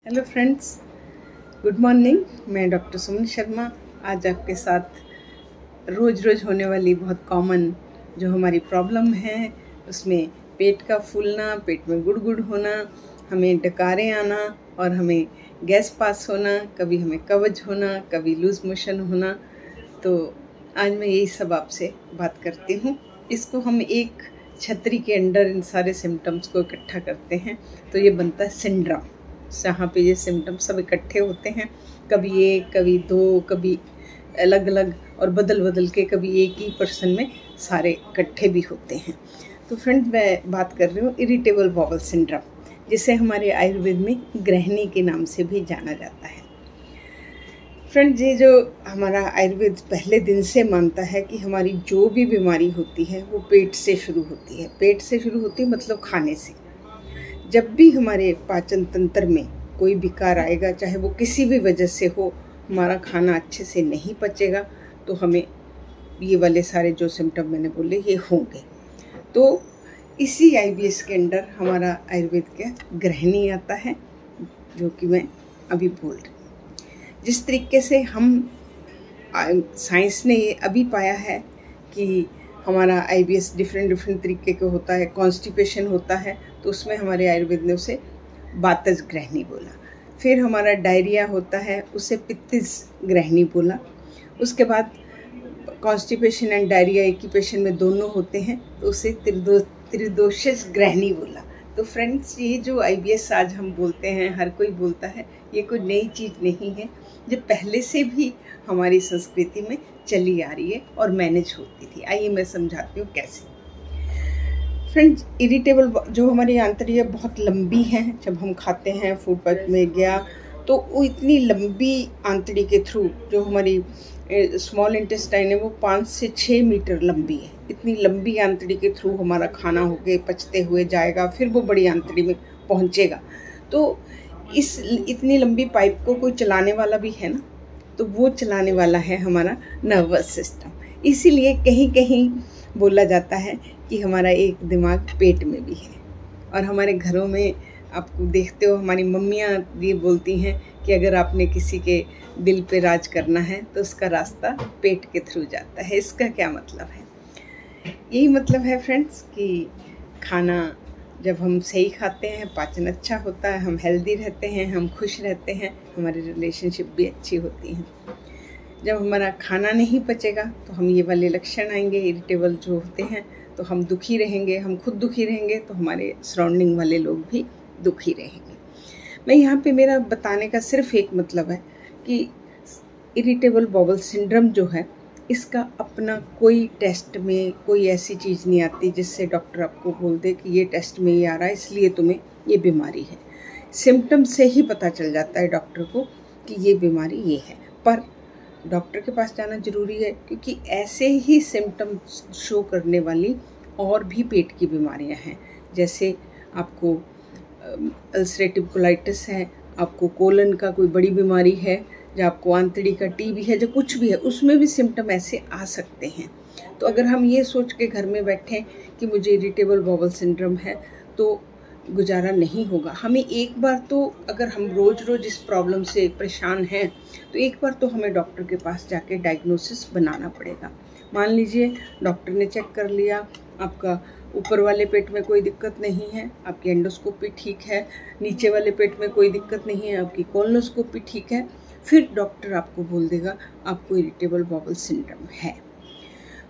Hello friends, good morning. मैं doctor Suman Sharma आज आपके साथ रोज़ होने वाली बहुत कॉमन जो हमारी प्रॉब्लम है उसमें पेट का फूलना, पेट में गुड़ होना, हमें डकारें आना और हमें गैस पास होना, कभी हमें कब्ज होना, कभी लूज मोशन होना। तो आज मैं यही सब आपसे बात करती हूँ। इसको हम एक छतरी के अंडर इन सारे सिम्टम्स को इकट्ठा करते हैं तो ये बनता है सिंड्रोम, जहाँ पे ये सिम्टम्स सब इकट्ठे होते हैं। कभी एक, कभी दो, कभी अलग अलग और बदल के कभी एक ही पर्सन में सारे इकट्ठे भी होते हैं। तो फ्रेंड, मैं बात कर रही हूँ इरिटेबल बाउल सिंड्रोम, जिसे हमारे आयुर्वेद में ग्रहणी के नाम से भी जाना जाता है। फ्रेंड, ये जो हमारा आयुर्वेद पहले दिन से मानता है कि हमारी जो भी बीमारी होती है वो पेट से शुरू होती है। पेट से शुरू होती है मतलब खाने से। जब भी हमारे पाचन तंत्र में कोई विकार आएगा, चाहे वो किसी भी वजह से हो, हमारा खाना अच्छे से नहीं पचेगा तो हमें ये वाले सारे जो सिम्टम मैंने बोले ये होंगे। तो इसी IBS के अंदर हमारा आयुर्वेद का ग्रहणी आता है, जो कि मैं अभी बोल रही हूँ। जिस तरीके से हम साइंस ने ये अभी पाया है कि हमारा IBS डिफरेंट तरीके का होता है। कॉन्स्टिपेशन होता है तो उसमें हमारे आयुर्वेद ने उसे वातज ग्रहणी बोला। फिर हमारा डायरिया होता है, उसे पित्तज ग्रहणी बोला। उसके बाद कॉन्स्टिपेशन एंड डायरिया एक ही पेशेंट में दोनों होते हैं तो उसे त्रिदोषज ग्रहणी बोला। तो फ्रेंड्स, ये जो IBS आज हम बोलते हैं, हर कोई बोलता है, ये कोई नई चीज़ नहीं है। जो पहले से भी हमारी संस्कृति में चली आ रही है और मैनेज होती थी। आइए मैं समझाती हूँ कैसे। फ्रेंड्स, इरिटेबल जो हमारी आंतड़ियाँ बहुत लंबी हैं, जब हम खाते हैं फूड पाइप में गया तो वो इतनी लंबी आंतड़ी के थ्रू, जो हमारी स्मॉल इंटेस्टाइन है वो 5 से 6 मीटर लंबी है। इतनी लंबी आंतड़ी के थ्रू हमारा खाना होके पचते हुए जाएगा, फिर वो बड़ी आंतड़ी में पहुँचेगा। तो इस इतनी लंबी पाइप को कोई चलाने वाला भी है ना, तो वो चलाने वाला है हमारा नर्वस सिस्टम। इसीलिए कहीं कहीं बोला जाता है कि हमारा एक दिमाग पेट में भी है। और हमारे घरों में आपको देखते हो, हमारी मम्मियाँ ये बोलती हैं कि अगर आपने किसी के दिल पे राज करना है तो उसका रास्ता पेट के थ्रू जाता है। इसका क्या मतलब है? यही मतलब है फ्रेंड्स कि खाना जब हम सही खाते हैं, पाचन अच्छा होता है, हम हेल्दी रहते हैं, हम खुश रहते हैं, हमारी रिलेशनशिप भी अच्छी होती हैं। जब हमारा खाना नहीं पचेगा तो हम ये वाले लक्षण आएंगे, इरिटेबल जो होते हैं, तो हम दुखी रहेंगे। हम खुद दुखी रहेंगे तो हमारे सराउंडिंग वाले लोग भी दुखी रहेंगे। मैं यहाँ पे मेरा बताने का सिर्फ एक मतलब है कि इरिटेबल बाउल सिंड्रोम जो है, इसका अपना कोई टेस्ट में कोई ऐसी चीज़ नहीं आती जिससे डॉक्टर आपको बोल दे कि ये टेस्ट में ये आ रहा है इसलिए तुम्हें ये बीमारी है। सिम्टम से ही पता चल जाता है डॉक्टर को कि ये बीमारी ये है। पर डॉक्टर के पास जाना ज़रूरी है, क्योंकि ऐसे ही सिम्टम शो करने वाली और भी पेट की बीमारियां हैं। जैसे आपको अल्सरेटिव कोलाइटिस है, आपको कोलन का कोई बड़ी बीमारी है, जो आपको आंतड़ी का TB है, जो कुछ भी है, उसमें भी सिम्टम ऐसे आ सकते हैं। तो अगर हम ये सोच के घर में बैठें कि मुझे इरिटेबल बाउल सिंड्रोम है तो गुजारा नहीं होगा। हमें एक बार तो, अगर हम रोज़ इस प्रॉब्लम से परेशान हैं तो एक बार तो हमें डॉक्टर के पास जाके डायग्नोसिस बनाना पड़ेगा। मान लीजिए डॉक्टर ने चेक कर लिया, आपका ऊपर वाले पेट में कोई दिक्कत नहीं है, आपकी एंडोस्कोपी ठीक है, नीचे वाले पेट में कोई दिक्कत नहीं है, आपकी कोलोनोस्कोपी ठीक है, फिर डॉक्टर आपको बोल देगा आपको इरिटेबल बाउल सिंड्रोम है।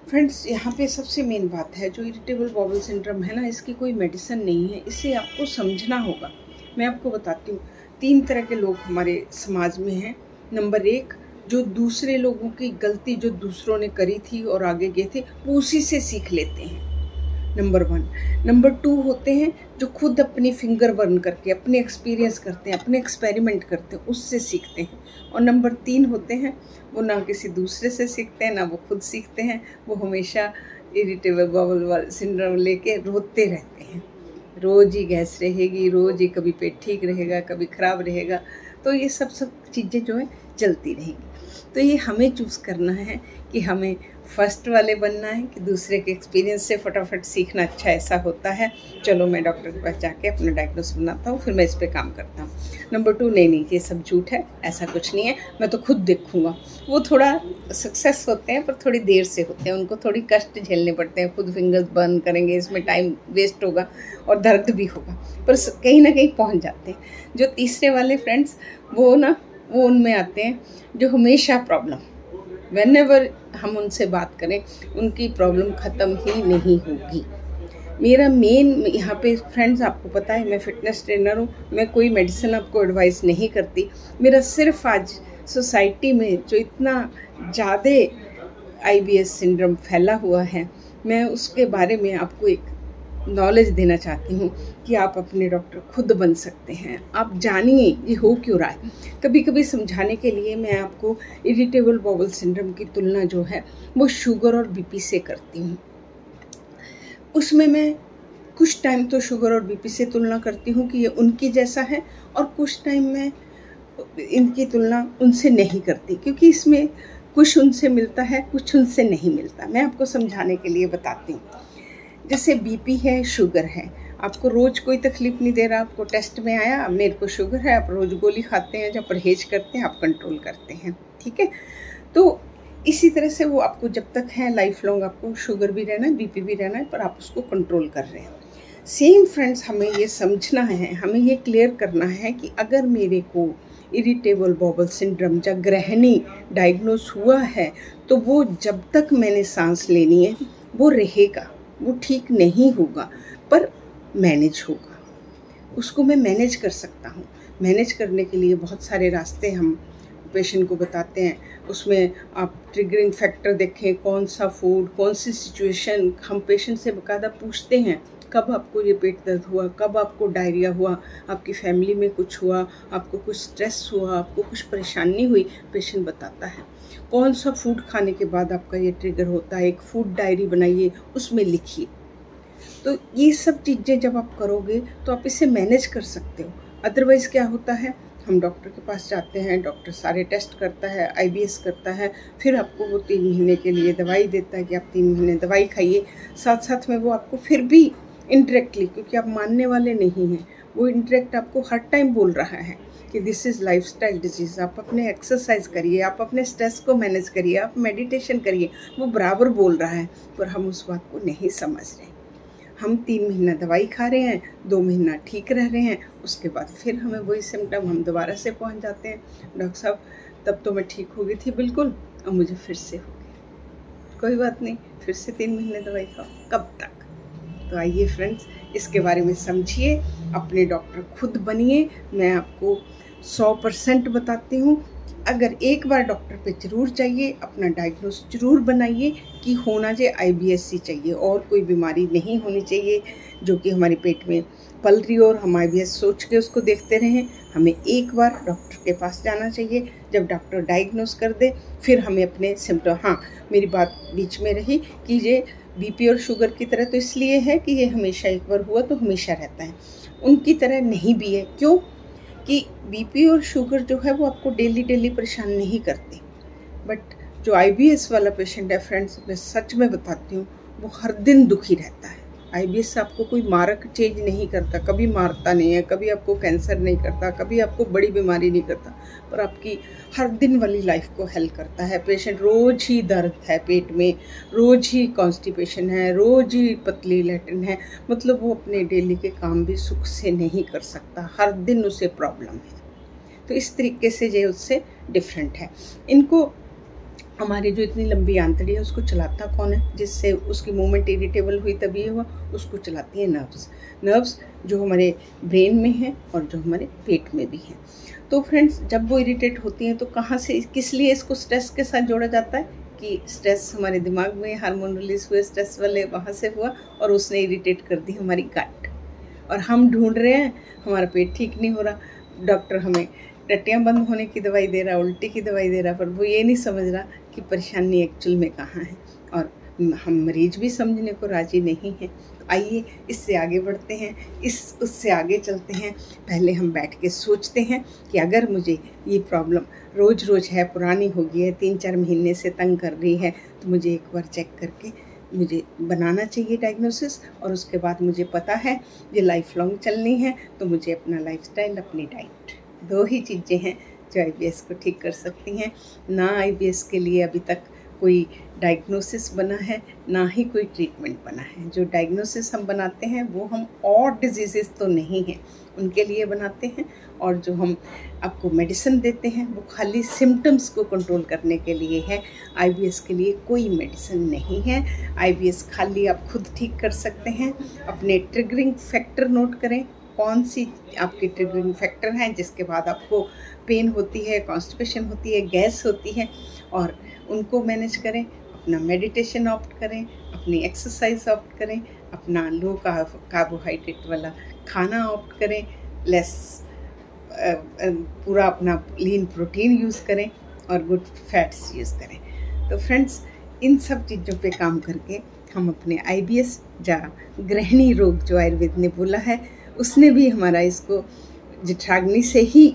फ्रेंड्स, यहाँ पे सबसे मेन बात है, जो इरिटेबल बाउल सिंड्रोम है ना, इसकी कोई मेडिसिन नहीं है, इसे आपको समझना होगा। मैं आपको बताती हूँ, 3 तरह के लोग हमारे समाज में हैं। नंबर 1, जो दूसरे लोगों की गलती जो दूसरों ने करी थी और आगे गए थे, वो उसी से सीख लेते हैं, नंबर 1। नंबर 2 होते हैं जो खुद अपनी फिंगर बर्न करके अपने एक्सपीरियंस करते हैं, अपने एक्सपेरिमेंट करते हैं, उससे सीखते हैं। और नंबर 3 होते हैं, वो ना किसी दूसरे से सीखते हैं, ना वो खुद सीखते हैं, वो हमेशा इरिटेबल बाउल सिंड्रोम लेके रोते रहते हैं। रोज़ ही गैस रहेगी, रोज़ ही कभी पेट ठीक रहेगा, कभी ख़राब रहेगा। तो ये सब चीज़ें जो है चलती रहेंगी। तो ये हमें चूज़ करना है कि हमें फर्स्ट वाले बनना है कि दूसरे के एक्सपीरियंस से फटाफट सीखना अच्छा ऐसा होता है। चलो मैं डॉक्टर के पास जाके अपना डायग्नोस बनाता हूँ, फिर मैं इस पे काम करता हूँ। नंबर 2, नहीं ये सब झूठ है, ऐसा कुछ नहीं है, मैं तो खुद देखूँगा। वो थोड़ा सक्सेस होते हैं पर थोड़ी देर से होते हैं, उनको थोड़ी कष्ट झेलने पड़ते हैं, खुद फिंगर्स बर्न करेंगे, इसमें टाइम वेस्ट होगा और दर्द भी होगा, पर कहीं ना कहीं पहुँच जाते हैं। जो तीसरे वाले फ्रेंड्स वो उनमें आते हैं जो हमेशा प्रॉब्लम, व्हेनेवर हम उनसे बात करें उनकी प्रॉब्लम ख़त्म ही नहीं होगी। मेरा मेन यहाँ पे फ्रेंड्स, आपको पता है मैं फ़िटनेस ट्रेनर हूँ, मैं कोई मेडिसिन आपको एडवाइस नहीं करती। मेरा सिर्फ आज सोसाइटी में जो इतना ज़्यादा IBS सिंड्रोम फैला हुआ है, मैं उसके बारे में आपको एक नॉलेज देना चाहती हूँ कि आप अपने डॉक्टर खुद बन सकते हैं। आप जानिए ये हो क्यों रहा है। कभी कभी समझाने के लिए मैं आपको इरिटेबल बाउल सिंड्रोम की तुलना जो है वो शुगर और BP से करती हूँ। उसमें मैं कुछ टाइम तो शुगर और BP से तुलना करती हूँ कि ये उनकी जैसा है, और कुछ टाइम मैं इनकी तुलना उनसे नहीं करती, क्योंकि इसमें कुछ उनसे मिलता है, कुछ उनसे नहीं मिलता। मैं आपको समझाने के लिए बताती हूँ। जैसे BP है, शुगर है, आपको रोज़ कोई तकलीफ़ नहीं दे रहा, आपको टेस्ट में आया मेरे को शुगर है, आप रोज़ गोली खाते हैं, जब परहेज करते हैं आप कंट्रोल करते हैं, ठीक है। तो इसी तरह से वो आपको जब तक है लाइफ लॉन्ग आपको शुगर भी रहना है, BP भी रहना है, पर आप उसको कंट्रोल कर रहे हैं। सेम फ्रेंड्स, हमें ये समझना है, हमें ये क्लियर करना है कि अगर मेरे को इरिटेबल बाउल सिंड्रोम या ग्रहणी डायग्नोस हुआ है तो वो जब तक मैंने सांस लेनी है वो रहेगा, वो ठीक नहीं होगा, पर मैनेज होगा। उसको मैं मैनेज कर सकता हूँ। मैनेज करने के लिए बहुत सारे रास्ते हम पेशेंट को बताते हैं। उसमें आप ट्रिगरिंग फैक्टर देखें, कौन सा फूड, कौन सी सिचुएशन। हम पेशेंट से बाकायदा पूछते हैं कब आपको ये पेट दर्द हुआ, कब आपको डायरिया हुआ, आपकी फैमिली में कुछ हुआ, आपको कुछ स्ट्रेस हुआ, आपको कुछ परेशानी हुई। पेशेंट बताता है कौन सा फूड खाने के बाद आपका ये ट्रिगर होता है। एक फूड डायरी बनाइए, उसमें लिखिए। तो ये सब चीज़ें जब आप करोगे तो आप इसे मैनेज कर सकते हो। अदरवाइज़ क्या होता है, हम डॉक्टर के पास जाते हैं, डॉक्टर सारे टेस्ट करता है, IBS करता है, फिर आपको वो 3 महीने के लिए दवाई देता है कि आप 3 महीने दवाई खाइए। साथ साथ में वो आपको फिर भी इंडायरेक्टली, क्योंकि आप मानने वाले नहीं हैं, वो इंडायरेक्ट आपको हर टाइम बोल रहा है कि दिस इज़ लाइफस्टाइल डिजीज़, आप अपने एक्सरसाइज करिए, आप अपने स्ट्रेस को मैनेज करिए, आप मेडिटेशन करिए। वो बराबर बोल रहा है, पर हम उस बात को नहीं समझ रहे। हम 3 महीना दवाई खा रहे हैं, 2 महीना ठीक रह रहे हैं, उसके बाद फिर हमें वही सिम्टम, हम दोबारा से पहुंच जाते हैं। डॉक्टर साहब तब तो मैं ठीक हो गई थी बिल्कुल, और मुझे फिर से हो गई। कोई बात नहीं, फिर से 3 महीने दवाई खाओ, कब तक। तो आइए फ्रेंड्स, इसके बारे में समझिए, अपने डॉक्टर खुद बनिए। मैं आपको 100% बताती हूँ। अगर एक बार डॉक्टर पे ज़रूर जाइए, अपना डायग्नोस ज़रूर बनाइए कि होना चाहिए IBS ही चाहिए, और कोई बीमारी नहीं होनी चाहिए जो कि हमारे पेट में पल रही हो और हम IBS सोच के उसको देखते रहें। हमें एक बार डॉक्टर के पास जाना चाहिए। जब डॉक्टर डायग्नोस कर दे फिर हमें अपने सिम्टम, हाँ मेरी बात बीच में रही कि ये BP और शुगर की तरह तो इसलिए है कि ये हमेशा एक बार हुआ तो हमेशा रहता है, उनकी तरह नहीं भी है। क्यों कि BP और शुगर जो है वो आपको डेली परेशान नहीं करती, बट जो IBS वाला पेशेंट है फ्रेंड्स, मैं सच में बताती हूँ, वो हर दिन दुखी रहता है। IBS आपको कोई मारक चेंज नहीं करता, कभी मारता नहीं है, कभी आपको कैंसर नहीं करता, कभी आपको बड़ी बीमारी नहीं करता, पर आपकी हर दिन वाली लाइफ को हेल्प करता है। पेशेंट रोज़ ही दर्द है पेट में, रोज़ ही कॉन्स्टिपेशन है, रोज़ ही पतली लैट्रिन है, मतलब वो अपने डेली के काम भी सुख से नहीं कर सकता, हर दिन उसे प्रॉब्लम है। तो इस तरीके से ये उससे डिफरेंट है। इनको हमारी जो इतनी लंबी आंतड़ी है उसको चलाता कौन है, जिससे उसकी मूवमेंट इरिटेबल हुई तभी हुआ, उसको चलाती है नर्व्स जो हमारे ब्रेन में हैं और जो हमारे पेट में भी हैं। तो फ्रेंड्स, जब वो इरिटेट होती हैं तो कहाँ से, किस लिए इसको स्ट्रेस के साथ जोड़ा जाता है कि स्ट्रेस हमारे दिमाग में हार्मोन रिलीज हुए, स्ट्रेस वाले वहाँ से हुआ और उसने इरिटेट कर दी हमारी गट, और हम ढूंढ रहे हैं हमारा पेट ठीक नहीं हो रहा, डॉक्टर हमें टट्टियाँ बंद होने की दवाई दे रहा, उल्टी की दवाई दे रहा, पर वो ये नहीं समझ रहा कि परेशानी एक्चुअल में कहाँ है। और हम मरीज भी समझने को राजी नहीं हैं। तो आइए इससे आगे बढ़ते हैं, उससे आगे चलते हैं। पहले हम बैठ के सोचते हैं कि अगर मुझे ये प्रॉब्लम रोज़ रोज़ है, पुरानी हो गई है, 3-4 महीने से तंग कर रही है, तो मुझे एक बार चेक करके मुझे बनाना चाहिए डायग्नोसिस। और उसके बाद मुझे पता है ये लाइफ लॉन्ग चलनी है, तो मुझे अपना लाइफस्टाइल, अपनी डाइट, 2 ही चीज़ें हैं जो IBS को ठीक कर सकती हैं। ना IBS के लिए अभी तक कोई डायग्नोसिस बना है, ना ही कोई ट्रीटमेंट बना है। जो डायग्नोसिस हम बनाते हैं वो हम और डिजीज़ेस तो नहीं हैं उनके लिए बनाते हैं, और जो हम आपको मेडिसिन देते हैं वो खाली सिम्टम्स को कंट्रोल करने के लिए है। IBS के लिए कोई मेडिसिन नहीं है। IBS खाली आप खुद ठीक कर सकते हैं। अपने ट्रिगरिंग फैक्टर नोट करें, कौन सी आपकी ट्रिगरिंग फैक्टर हैं जिसके बाद आपको पेन होती है, कॉन्स्टिपेशन होती है, गैस होती है, और उनको मैनेज करें। अपना मेडिटेशन ऑप्ट करें, अपनी एक्सरसाइज ऑप्ट करें, अपना लो कार्बोहाइड्रेट वाला खाना ऑप्ट करें, पूरा अपना लीन प्रोटीन यूज़ करें और गुड फैट्स यूज़ करें। तो फ्रेंड्स, इन सब चीज़ों पे काम करके हम अपने IBS या गृहिणी रोग जो आयुर्वेद ने बोला है, उसने भी हमारा इसको जठराग्नि से ही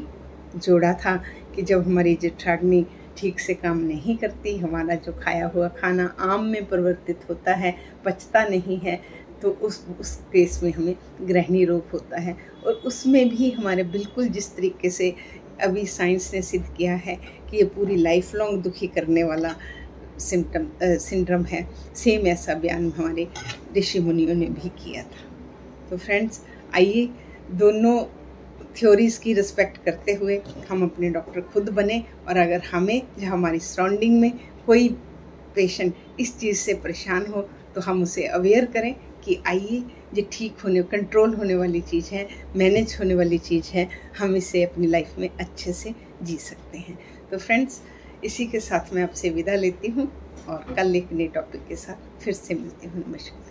जोड़ा था कि जब हमारी जठराग्नि ठीक से काम नहीं करती, हमारा जो खाया हुआ खाना आम में परिवर्तित होता है, पचता नहीं है, तो उस केस में हमें गृहिणी रोग होता है। और उसमें भी हमारे बिल्कुल जिस तरीके से अभी साइंस ने सिद्ध किया है कि ये पूरी लाइफ लॉन्ग दुखी करने वाला सिंड्रोम है, सेम ऐसा बयान हमारे ऋषि मुनियों ने भी किया था। तो फ्रेंड्स, आइए दोनों थ्योरीज़ की रिस्पेक्ट करते हुए हम अपने डॉक्टर खुद बने, और अगर हमें या हमारी सराउंडिंग में कोई पेशेंट इस चीज़ से परेशान हो तो हम उसे अवेयर करें कि आइए ये ठीक होने, कंट्रोल होने वाली चीज़ है, मैनेज होने वाली चीज़ है, हम इसे अपनी लाइफ में अच्छे से जी सकते हैं। तो फ्रेंड्स, इसी के साथ मैं आपसे विदा लेती हूँ और कल एक नए टॉपिक के साथ फिर से मिलती हूँ। नमस्कार।